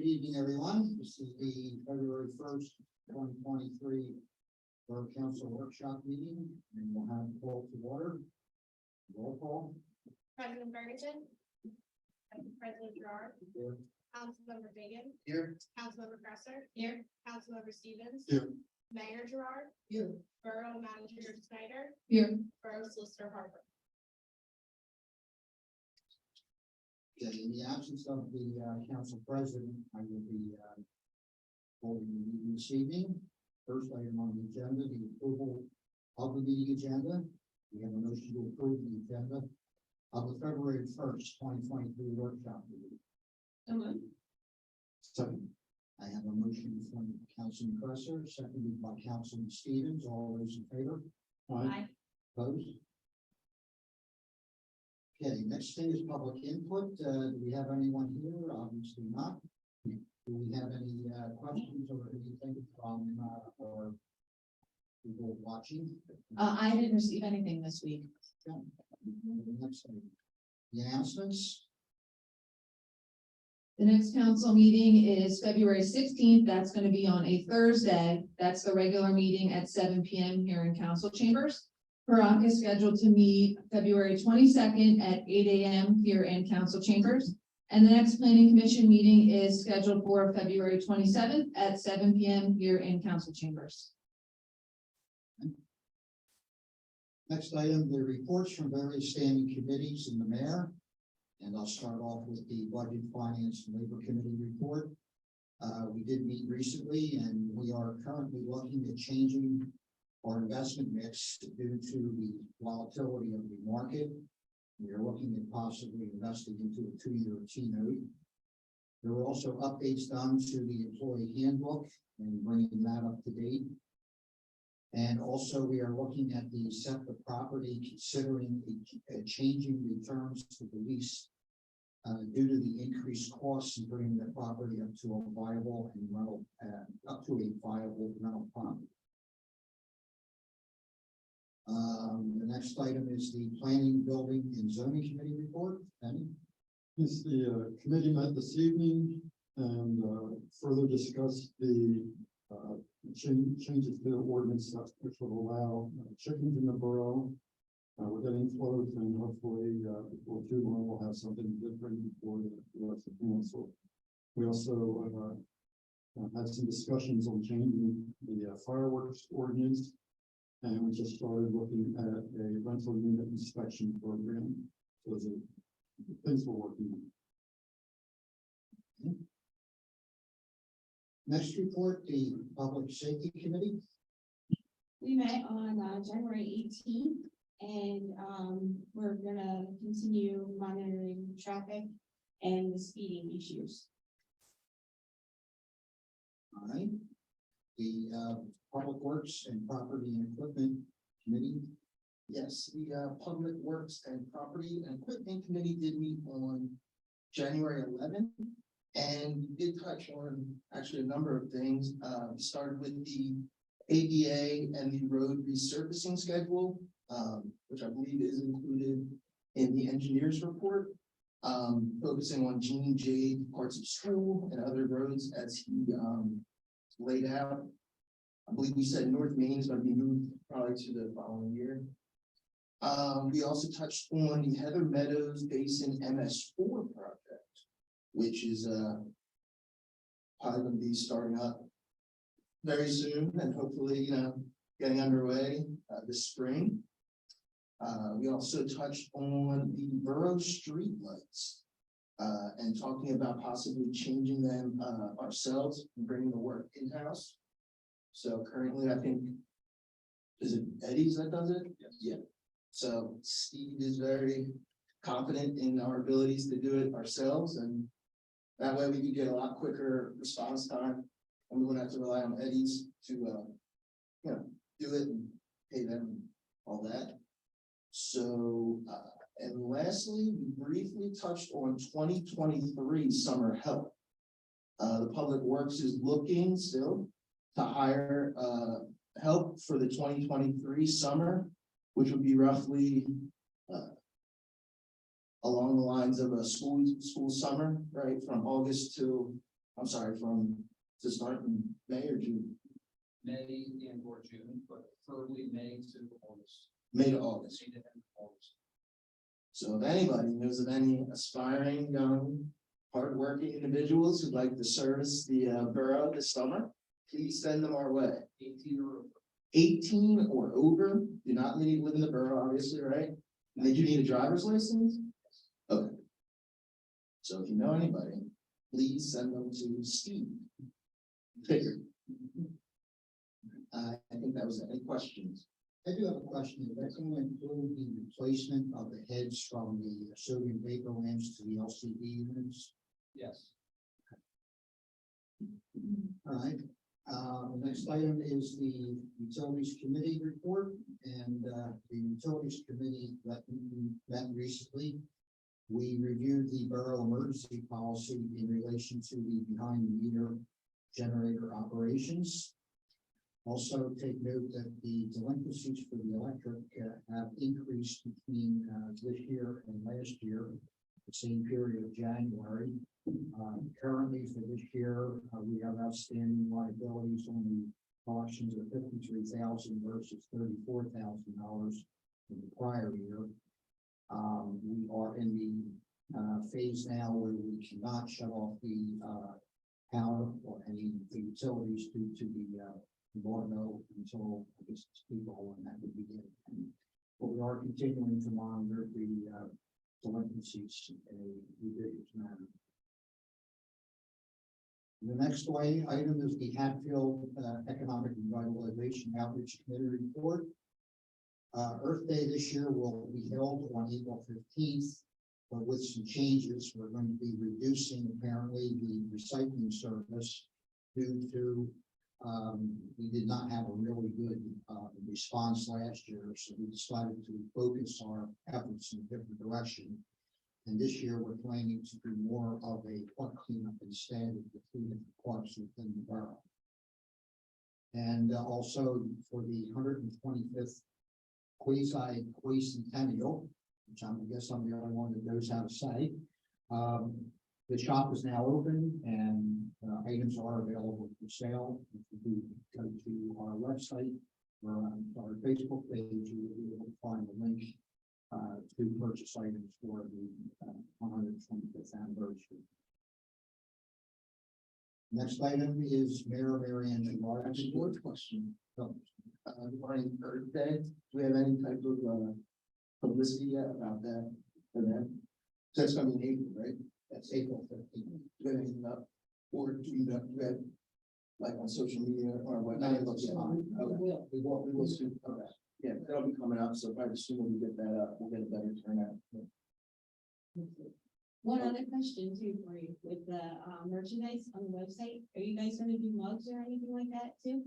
Good evening, everyone. This is the February 1st, 2023 Borough Council Workshop meeting, and we'll have a call to order. Roll call. President Ferguson. President Gerard. Here. Councilmember Biggin. Here. Councilmember Presser. Here. Councilmember Stevens. Here. Mayor Gerard. Here. Borough Manager Snyder. Here. Borough Solicitor Harper. Okay, in the absence of the council president, I will be holding the meeting this evening. First item on the agenda, the approval of the meeting agenda. We have a motion to approve the agenda of the February 1st, 2023 workshop meeting. Second. I have a motion from Councilman Presser, seconded by Councilman Stevens. All those in favor? Aye. Opposed? Okay, next thing is public input. Do we have anyone here? Obviously not. Do we have any questions or anything from our people watching? I didn't receive anything this week. Okay. Next thing. The announcements. The next council meeting is February 16th. That's going to be on a Thursday. That's the regular meeting at 7 p.m. here in council chambers. Borough is scheduled to meet February 22nd at 8 a.m. here in council chambers. And the next planning commission meeting is scheduled for February 27th at 7 p.m. here in council chambers. Next item, the reports from various standing committees and the mayor. And I'll start off with the Budget, Finance, and Labor Committee report. We did meet recently, and we are currently looking at changing our investment mix due to the volatility of the market. We are looking at possibly investing into a 2-year T-note. There were also updates done to the employee handbook and bringing that up to date. And also we are looking at the SEPTA property, considering a changing returns to the lease due to the increased costs and bringing the property up to a viable and rental, rental property. The next item is the Planning, Building, and Zoning Committee report. Penny? Yes, the committee met this evening and further discussed the changes to the ordinance which would allow chickens in the borough. We're getting close, and hopefully before too long we'll have something different for the rest of the council. We also had some discussions on changing the fireworks ordinance. And we just started looking at a rental unit inspection program. So those are things we're working on. Next report, the Public Safety Committee. We met on January 18th, and we're gonna continue monitoring traffic and the speeding issues. All right. The Public Works and Property and Equipment Committee. Yes, the Public Works and Property and Equipment Committee did meet on January 11th. And we did touch on actually a number of things. We started with the ADA and the road resurfacing schedule, which I believe is included in the engineer's report, focusing on Jean Jade, parts of school and other roads as he laid out. I believe we said North Main is going to be moved probably to the following year. We also touched on the Heather Meadows Basin MS4 project, which is probably going to be starting up very soon and hopefully, getting underway this spring. We also touched on the Borough street lights and talking about possibly changing them ourselves and bringing the work in-house. So currently, I think, is it Eddie's that does it? Yes. Yeah. So Steve is very confident in our abilities to do it ourselves, and that way we could get a lot quicker response time, and we wouldn't have to rely on Eddie's to, do it and pay them and all that. So, and lastly, we briefly touched on 2023 summer help. The Public Works is looking still to hire help for the 2023 summer, which would be roughly along the lines of a school summer, right, from August to I'm sorry, to start in May or June? May and or June, but preferably May to August. May to August. May to end of August. So if anybody knows of any aspiring young, hardworking individuals who'd like to service the borough this summer, please send them our way. 18 or over. 18 or over, do not need to live in the borough, obviously, right? And they do need a driver's license? Okay. So if you know anybody, please send them to Steve. Figure. I think that was it. Any questions? I do have a question. Is that going to include the replacement of the heads from the sodium vapor lamps to the LCD units? Yes. All right. The next item is the Utilities Committee report, and the Utilities Committee met recently. We reviewed the borough emergency policy in relation to the behind the meter generator operations. Also, take note that the delinquencies for the electric have increased between this year and last year, the same period of January. Currently for this year, we have outstanding liabilities on the collections of $53,000 versus $34,000 in the prior year. We are in the phase now where we cannot shut off the power or any of the utilities due to the Borough until I guess it's people and that would begin. But we are continuing to monitor the delinquencies in a judicious manner. The next item is the Hatfield Economic Revitalization Outreach Committee report. Earth Day this year will be held on April 15th, but with some changes, we're going to be reducing apparently the recycling service due to we did not have a really good response last year, so we decided to focus our efforts in a different direction. And this year, we're planning to do more of a park cleanup instead of the 3 different parks within the borough. And also for the 125th quasi-centennial, which I guess I'm the only one that knows how to say, the shop is now open and items are available for sale. If you go to our website or our Facebook page, you will be able to find a link to purchase items for the 125th anniversary. Next item is Mayor Mary Ann Gerard. Actually, one question. Regarding Earth Day, do we have any type of publicity yet about that event? So that's gonna be in April, right? That's April 15th. Do we have anything up? Or do we have, like on social media or what? Okay. We will soon. Okay. Yeah, that'll be coming up, so probably the sooner we get that up, we'll get a better turnout. One other question too for you, with the merchandise on the website, are you guys gonna do mugs or anything like that too?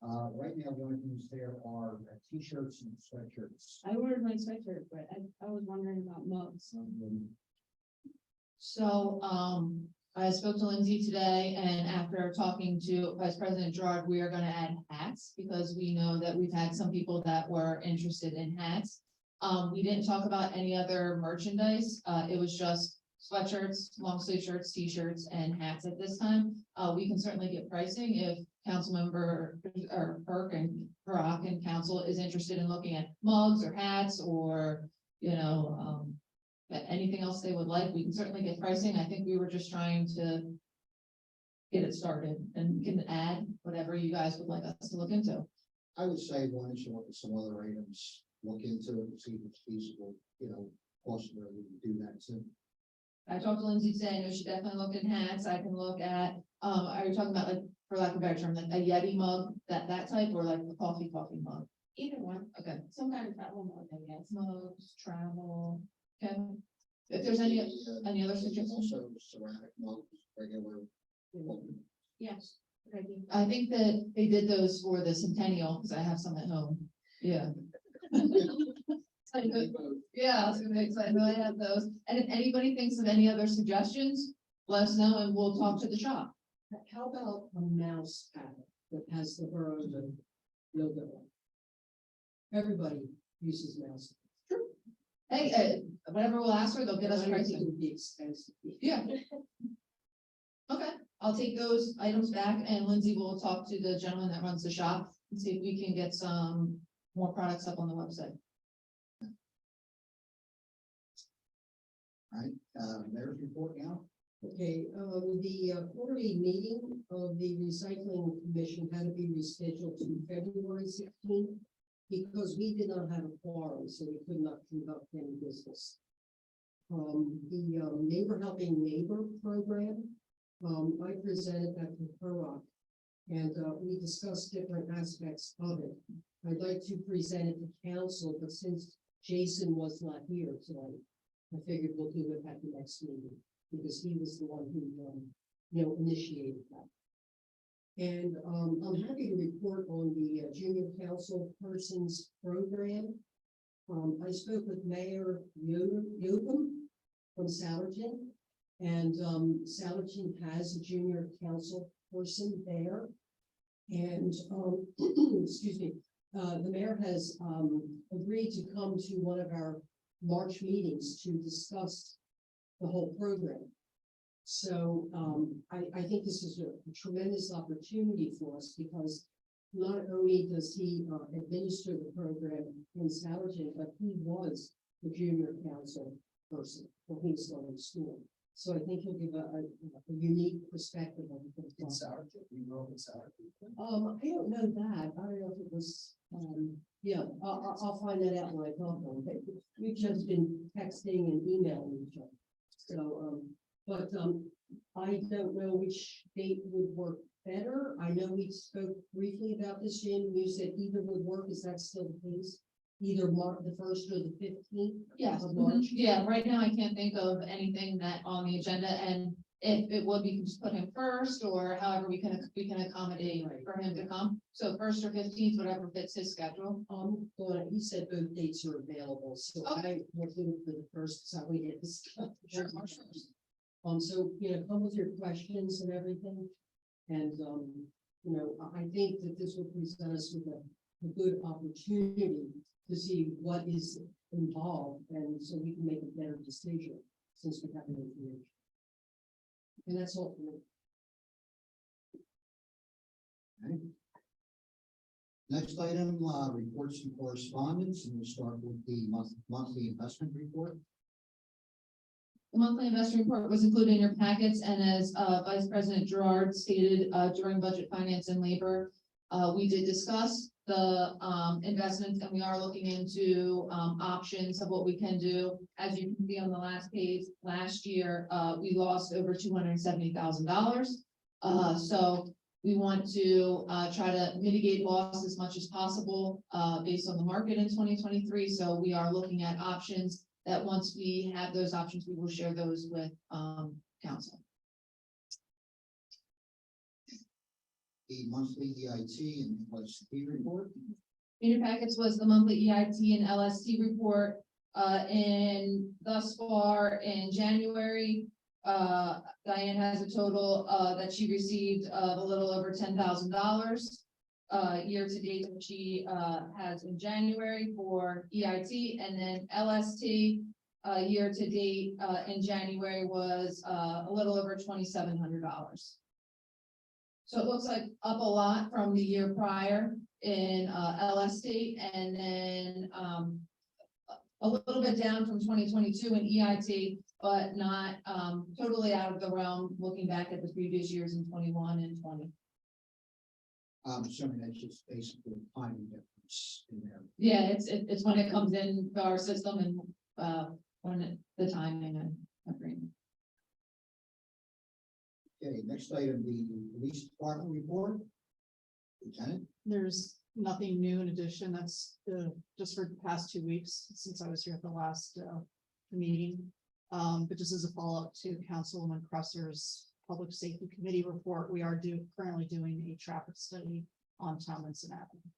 Right now, the only things there are t-shirts and sweatshirts. I ordered my sweatshirt, but I was wondering about mugs. So, I spoke to Lindsay today, and after talking to Vice President Gerard, we are gonna add hats, because we know that we've had some people that were interested in hats. We didn't talk about any other merchandise, it was just sweatshirts, long sleeve shirts, t-shirts, and hats at this time. We can certainly get pricing if Councilmember or Perk and Barack and Council is interested in looking at mugs or hats or, you know, anything else they would like. We can certainly get pricing. I think we were just trying to get it started and can add whatever you guys would like us to look into. I would say one is to look at some other items, look into it, see if it's feasible, possibly we can do that too. I talked to Lindsay today, I know she definitely looked at hats. I can look at, are you talking about, like, for lack of a better term, like a Yeti mug, that type, or like a coffee mug? Either one, Okay. some kind of travel mug, I guess. Mugs, travel, okay. If there's any other suggestions? Also ceramic mugs, regular. Yes. good idea. I think that they did those for the centennial, because I have some at home. Yeah. Yeah, I was gonna say, 'cause I know I have those. And if anybody thinks of any other suggestions, let us know and we'll talk to the shop. How about a mouse pad that has the borough logo on it? Everybody uses mouse. Hey, whatever we'll ask for, they'll get us I don't think it pricing. would be expensive. Yeah. Okay, I'll take those items back and Lindsay will talk to the gentleman that runs the shop and see if we can get some more products up on the website. Right, mayor's report now. Okay, the quarterly meeting of the recycling commission had to be rescheduled to February 16th because we did not have a quorum, so we could not conduct any business. The Neighbor Helping Neighbor program, I presented that to Borough, and we discussed different aspects of it. I'd like to present it to council, but since Jason was not here tonight, I figured we'll do it at the next meeting, because he was the one who, initiated that. And, I'm happy to report on the junior council persons program. I spoke with Mayor Yocum from Salerton, and, Salerton has a junior council person there. And, excuse me, the mayor has, agreed to come to one of our March meetings to discuss the whole program. So, I think this is a tremendous opportunity for us because not only does he administer the program in Salerton, but he was the junior council person when he was still in school. So I think he'll give a unique perspective of the In Sourdough, we grew up in Sourdough. I don't know that. I don't know if it was, yeah, I'll find that out when I talk to him. We've just been texting and emailing each other. So, but, I don't know which date would work better. I know we spoke briefly about this, Jim. You said either would work. Is that still the case? Either the 1st or the 15th? Yes, Of March? yeah, right now I can't think of anything that on the agenda, and if it would, we can just put him first, or however we can accommodate for him to come. So 1st or 15th, whatever fits his schedule. Well, he said both dates are available, so I will do it for the first, so we get this. So, come with your questions and everything. And, I think that this will present us with a good opportunity to see what is involved, and so we can make a better decision since we have the information. And that's all for me. Okay. Next item, reports and correspondence, and we'll start with the monthly investment report. The monthly investment report was included in your packets, and as Vice President Gerard stated during budget finance and labor, we did discuss the investments, and we are looking into options of what we can do. As you can see on the last page, last year we lost over $270,000. So we want to try to mitigate loss as much as possible based on the market in 2023. So we are looking at options that once we have those options, we will share those with council. The monthly EIT and LST report. In your packets was the monthly EIT and LST report. And thus far in January, Diane has a total that she received of a little over $10,000. Year to date that she has in January for EIT, and then LST year to date in January was a little over $2,700. So it looks like up a lot from the year prior in LST, and then a little bit down from 2022 in EIT, but not totally out of the realm looking back at the previous years in 21 and 20. I'm assuming that's just basically a timing difference in there. Yeah, it's when it comes in our system and the timing and agreement. Okay, next item, the police department report. Lieutenant. There's nothing new in addition. That's just for the past 2 weeks since I was here at the last meeting. But just as a follow-up to Councilwoman Cresser's Public Safety Committee report, we are currently doing a traffic study on Tomlinson Avenue.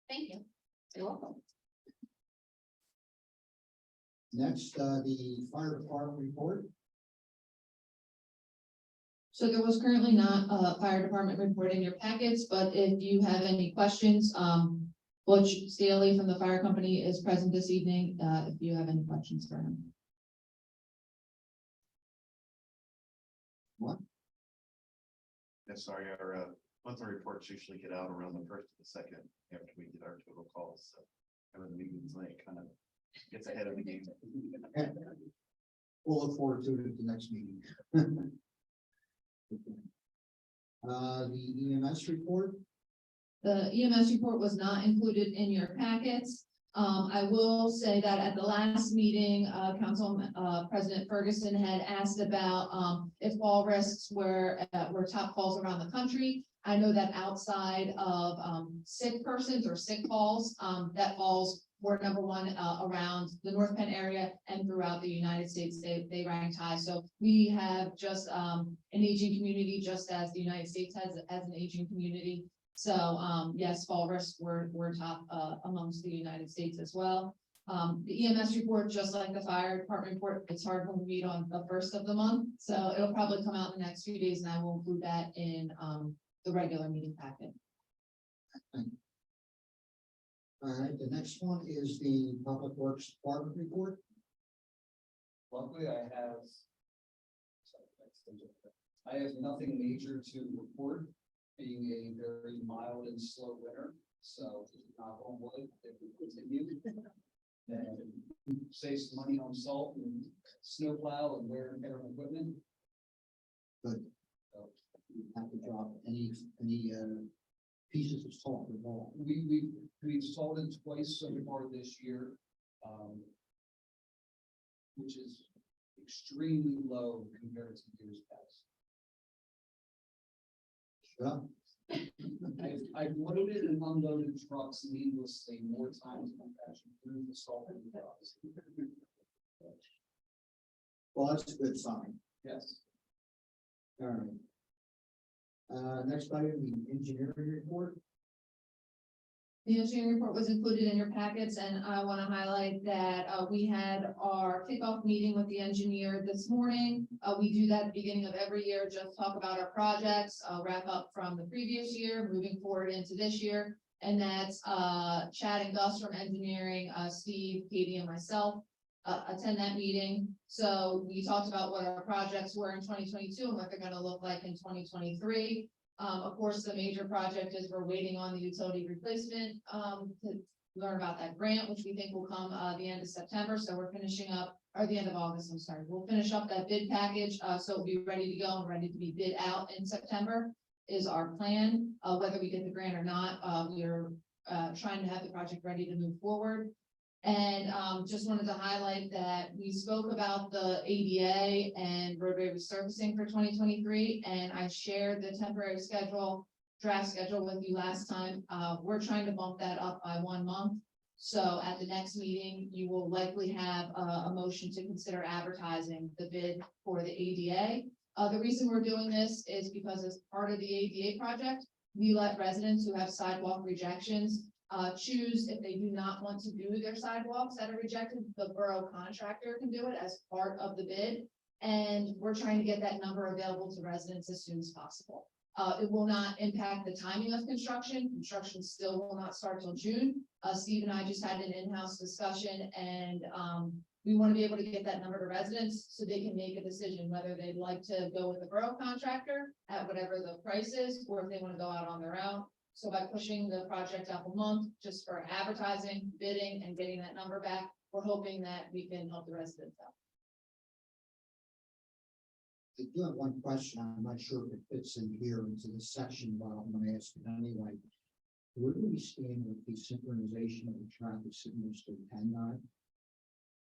Thank you. You're welcome. Next, the fire department report. So there was currently not a fire department report in your packets, but if you have any questions, Butch Staley from the fire company is present this evening, if you have any questions for him. Yeah, sorry, our monthly reports usually get out around the first or the second after we get our total calls, so having the meetings late kind of gets ahead of the game. We'll look forward to it at the next meeting. The EMS report, The EMS report was not included in your packets. I will say that at the last meeting, President Ferguson had asked about, if fall risks were top calls around the country. I know that outside of, sick persons or sick calls, that falls were number one, around the North Penn area and throughout the United States. They ranked high. So we have just, an aging community, just as the United States has as an aging community. So, yes, fall risks were top, amongst the United States as well. The EMS report, just like the fire department report, it's hard when we meet on the first of the month. So it'll probably come out in the next few days, and I will include that in, the regular meeting packet. all right, the next one is the Public Works Department report. Luckily, I have nothing major to report, being a very mild and slow winter, so knock on wood, if we continue. And save some money on salt and snowplow and wear and tear on equipment. Good. So, We have to drop any pieces of salt at all. We've salted twice so far this year, which is extremely low compared to years past. Yeah, I've loaded and unloaded trucks needlessly more times than actually through the salt and trucks. well, that's a good sign. Yes. All right. Next item, the engineering report. The engineering report was included in your packets, and I want to highlight that, we had our kickoff meeting with the engineer this morning. We do that at the beginning of every year, just talk about our projects, wrap up from the previous year, moving forward into this year. And that's, Chad and Gus from engineering, Steve, Katie, and myself, attend that meeting. So we talked about what our projects were in 2022 and what they're gonna look like in 2023. Of course, the major project is we're waiting on the utility replacement, to learn about that grant, which we think will come, the end of September. So we're finishing up, or the end of August, I'm sorry. We'll finish up that bid package, so it'll be ready to go and ready to be bid out in September is our plan. Whether we get the grant or not, we are, trying to have the project ready to move forward. And, just wanted to highlight that we spoke about the ADA and roadway resurfacing for 2023, and I shared the temporary draft schedule with you last time. We're trying to bump that up by 1 month. So at the next meeting, you will likely have a motion to consider advertising the bid for the ADA. The reason we're doing this is because as part of the ADA project, we let residents who have sidewalk rejections choose if they do not want to do their sidewalks that are rejected. The borough contractor can do it as part of the bid. And we're trying to get that number available to residents as soon as possible. It will not impact the timing of construction. Construction still will not start till June. Steve and I just had an in-house discussion, and we want to be able to get that number to residents so they can make a decision whether they'd like to go with the borough contractor at whatever the price is, or if they want to go out on their own. So by pushing the project up a month, just for advertising, bidding, and getting that number back, we're hoping that we can help the residents out. I do have one question. I'm not sure if it fits in here into this section, but I'm gonna ask it anyway. Where do we stand with the synchronization of the traffic signals to PennDOT?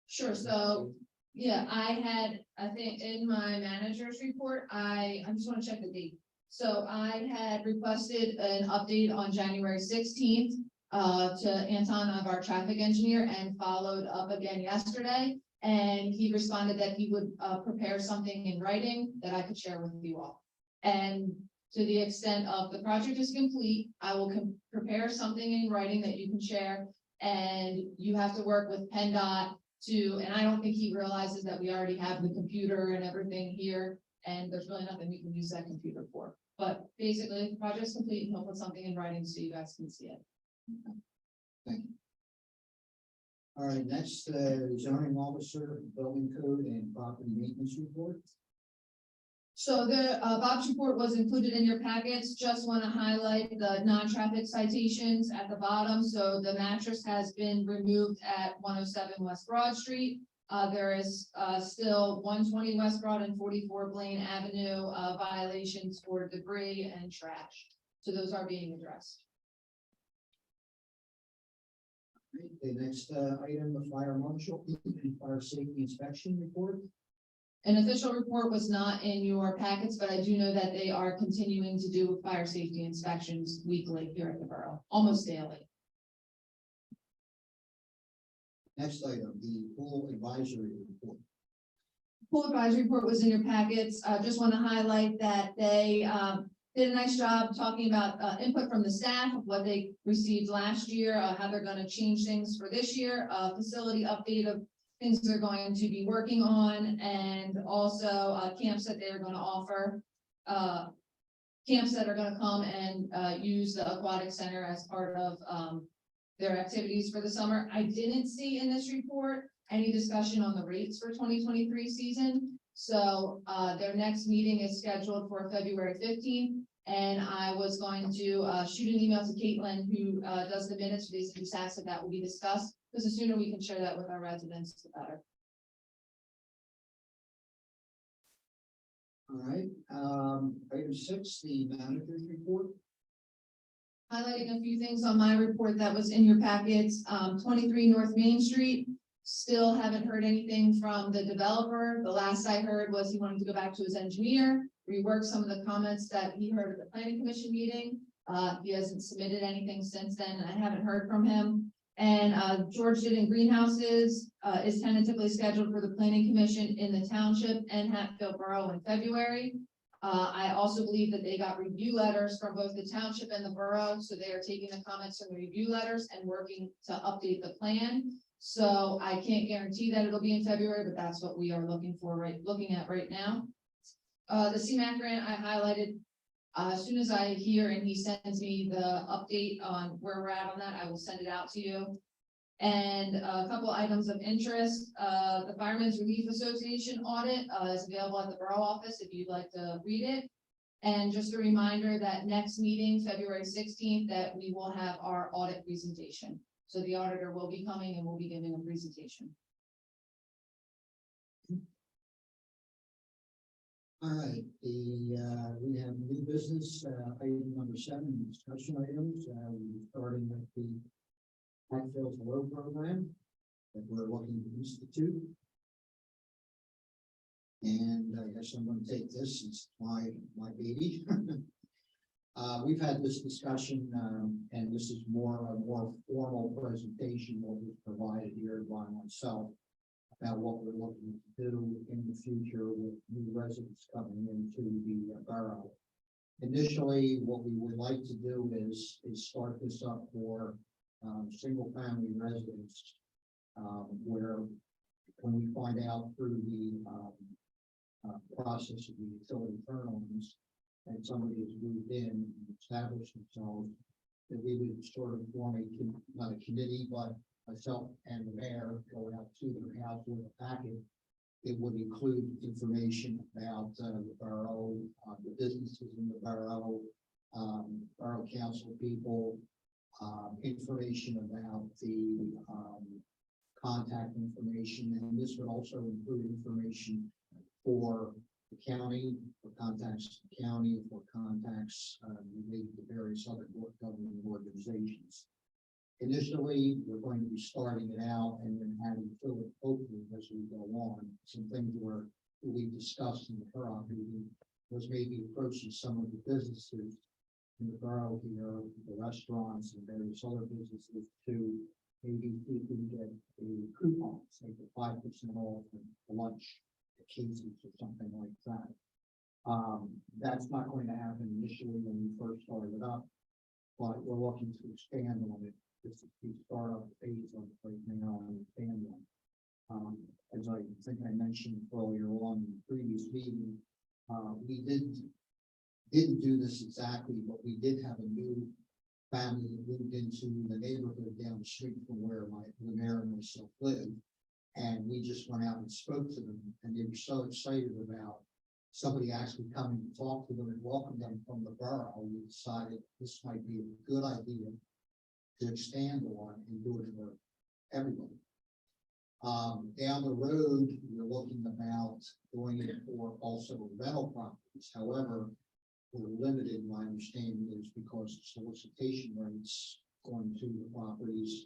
Sure, so, yeah, I think in my manager's report, I just want to check the date. So I had requested an update on January 16th to Anton of our traffic engineer, and followed up again yesterday. And he responded that he would prepare something in writing that I could share with you all. And to the extent of the project is complete, I will prepare something in writing that you can share. And you have to work with PennDOT and I don't think he realizes that we already have the computer and everything here. And there's really nothing we can use that computer for. But basically, the project's complete, and he'll put something in writing so you guys can see it. Thank you. All right, next, zoning officer, building code and property maintenance report. So the Bob's report was included in your packets. Just want to highlight the non-traffic citations at the bottom. So the mattress has been removed at 107 West Broad Street. There is still 120 West Broad and 44 Blaine Avenue violations for debris and trash. So those are being addressed. The next item, the fire marshal, fire safety inspection report. An official report was not in your packets, but I do know that they are continuing to do fire safety inspections weekly here at the borough, almost daily. Next item, the pool advisory report. Pool advisory report was in your packets. Just want to highlight that they did a nice job talking about input from the staff of what they received last year, how they're going to change things for this year, facility update of things they're going to be working on, and also camps that they're going to offer. Camps that are going to come and use the aquatic center as part of their activities for the summer. I didn't see in this report any discussion on the rates for 2023 season. So their next meeting is scheduled for February 15th. And I was going to shoot an email to Caitlin, who does the minutes for these, and just ask if that will be discussed, because the sooner we can share that with our residents, the better. All right, item 6, the manager's report. Highlighting a few things on my report that was in your packets, 23 North Main Street. Still haven't heard anything from the developer. The last I heard was he wanted to go back to his engineer, rework some of the comments that he heard at the planning commission meeting. He hasn't submitted anything since then, and I haven't heard from him. And George Didden Greenhouses is tentatively scheduled for the planning commission in the township and Hatfield Borough in February. I also believe that they got review letters from both the township and the borough, so they are taking the comments from the review letters and working to update the plan. So I can't guarantee that it'll be in February, but that's what we are looking at right now. The CMAQ grant I highlighted, as soon as I hear and he sends me the update on where we're at on that, I will send it out to you. And a couple items of interest, the Firemen's Relief Association audit is available at the borough office if you'd like to read it. And just a reminder that next meeting, February 16th, that we will have our audit presentation. So the auditor will be coming and will be giving a presentation. All right, we have new business, item number 7, discussion items, starting with the Hatfield Hello program that we're looking to institute. And I guess I'm going to take this, it's my baby. We've had this discussion, and this is a more formal presentation what was provided here by myself about what we're looking to do in the future with new residents coming into the borough. Initially, what we would like to do is start this up for single-family residents, where when we find out through the process of the utility turn-ons and somebody has moved in and established themselves, that we would sort of form not a committee, but myself and the mayor go out to their house with a packet. It would include information about the borough, the businesses in the borough, borough council people, information about the contact information, and this would also include information for the county, for contacts to the county, for contacts related to various other government organizations. Initially, we're going to be starting it out and then having to fill it hopefully as we go on. Some things we discussed in the borough meeting was maybe approaching some of the businesses in the borough here, the restaurants and various other businesses to maybe see if we can get a coupon, say for 5% off for lunch at Casey's or something like that. That's not going to happen initially when we first started it up, but we're looking to expand on it. This is the startup phase of it right now and expand on. As I think I mentioned earlier on in the previous meeting, we didn't do this exactly, but we did have a new family that moved into the neighborhood down the street from where the mayor and myself live. And we just went out and spoke to them, and they were so excited about somebody actually coming to talk to them and welcome them from the borough, we decided this might be a good idea to expand on and do it for everybody. Down the road, we're looking about doing it for also rental properties. However, we're limited, my understanding is because of solicitation rates going to the properties.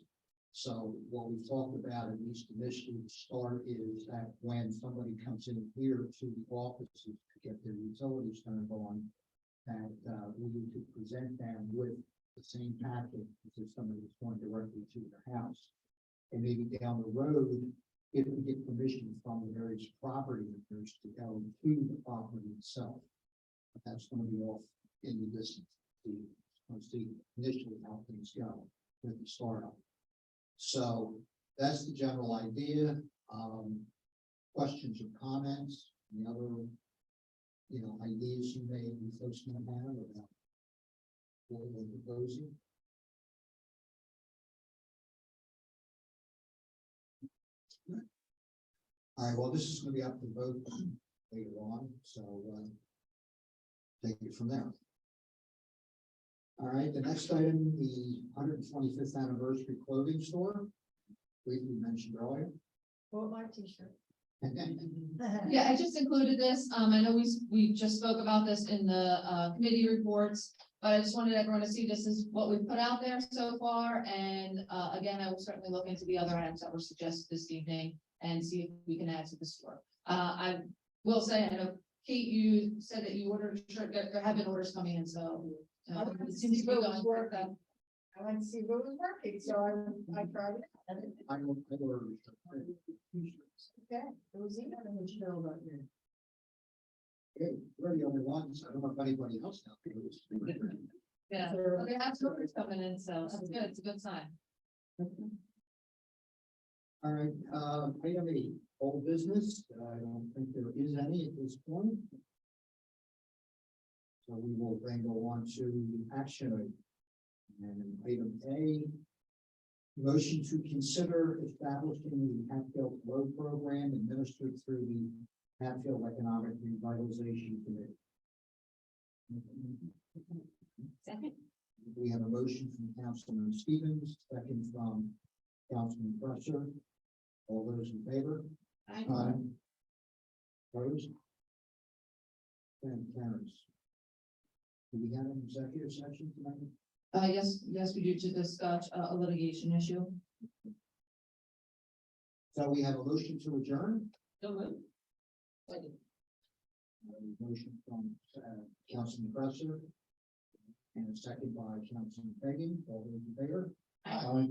So what we've talked about, at least initially to start, is that when somebody comes in here to the offices to get their utilities turned on, that we need to present them with the same package as if somebody was going directly to their house. And maybe down the road, if we get permission from the various property owners to go to the property itself. But that's going to be off in the distance. Let's see initially how things go with the startup. So that's the general idea. Questions or comments, any other, ideas you may be folks might have about what we're proposing? All right, well, this is going to be up to vote later on, so take it from there. All right, the next item, the 125th anniversary clothing store. Briefly mentioned earlier. Well, my t-shirt. Yeah, I just included this. I know we just spoke about this in the committee reports, but I just wanted everyone to see this is what we've put out there so far. And again, I will certainly look into the other items that were suggested this evening and see if we can add to the store. I will say, I know Kate, you said that you ordered a shirt. There have been orders coming in, so. It seems to be going for that. I went to see what was working, so I tried it. I ordered Okay, it was even in the show about here. okay, we're the only ones. I don't know if anybody else now. Yeah, well, they have orders coming in, so that's good. It's a good sign. All right, item 8, old business. I don't think there is any at this point. So we will then go on to action item. And item A, motion to consider establishing the Hatfield Road Program administered through the Hatfield Economic Revitalization Committee. Second. We have a motion from Councilman Stevens, second from Councilman Presser. All those in favor? Aye. Opposed? And carries. Do we have an executive session tonight? Yes, we do, to discuss a litigation issue. So we have a motion to adjourn. Second. Motion from Councilman Presser. And a second by Councilman Fagan. All those in favor? Aye.